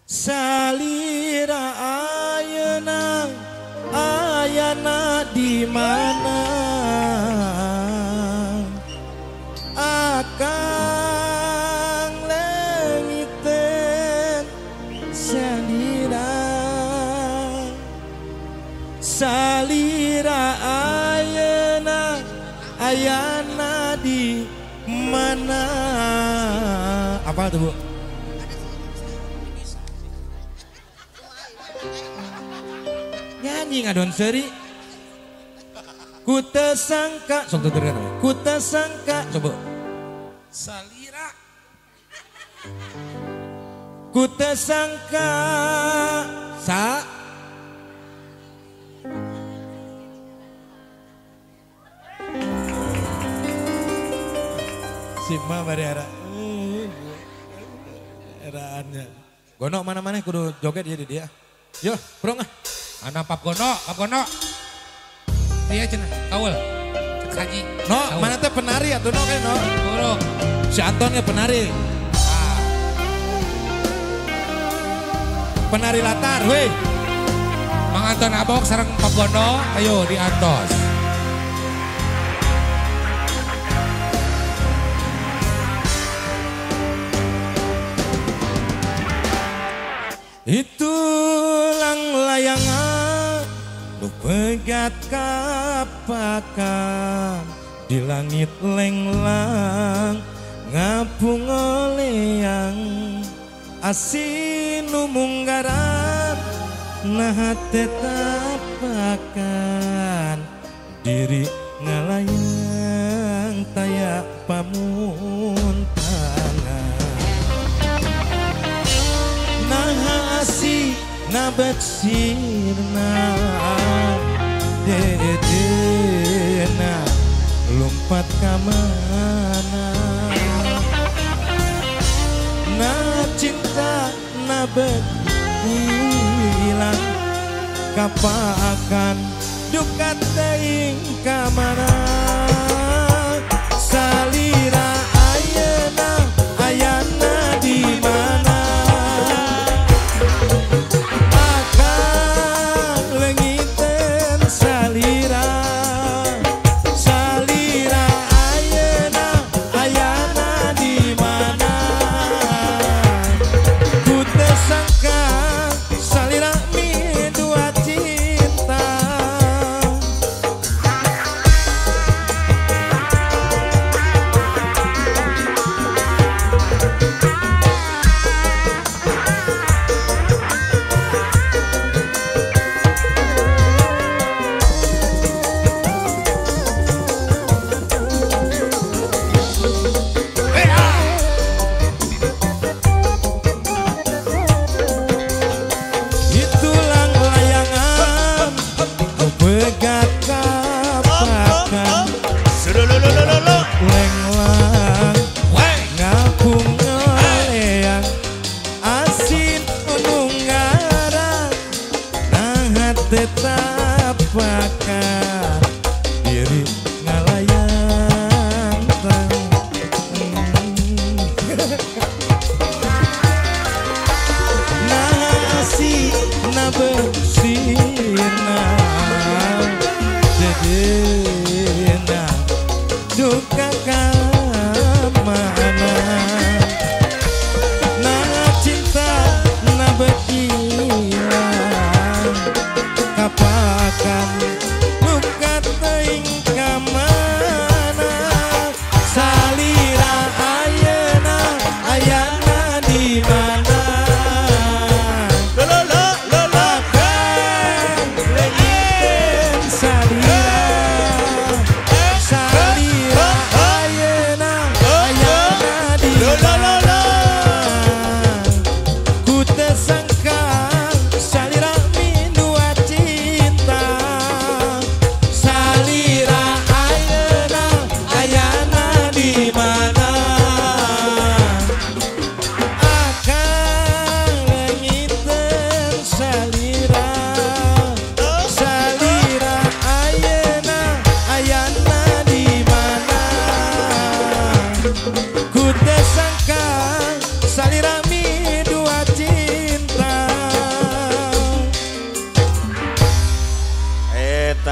Salira ayana di mana akang lengiten salira ayana di mana. Apa tuh Bu? Nyanyi ngadon seri. Ku tesangka, sok tuturkan. Ku tesangka, coba. Salira. Ku tesangka Sima bari eraannya. Gonok mana-mana kudu joget ya di dia. Yo, prong ah. Anak pap gono. Iya cenah, kawul. Cek haji. No, mana teh penari atuh no kan no. Guru. Si Anton ya penari. Penari latar, weh. Mang Anton Abok sareng pap gono, ayo diantos. Itu layangan lu pegat kapakan di langit lenglang ngapung oleang asin munggaran nah tetapakan diri ngalayang tayak pamuntangan nah asih nabaksirna dedena lompat kamana na cinta nabet hilang kapakan duka teing kamana salira ayana di mana tetapkan diri ngalayang nasi nabersirna dedena duka kamana nah cinta nabekilang kapakan luka teing kamana salira ayana di mana akan lein salira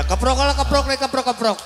keprok lah keprok nih keprok.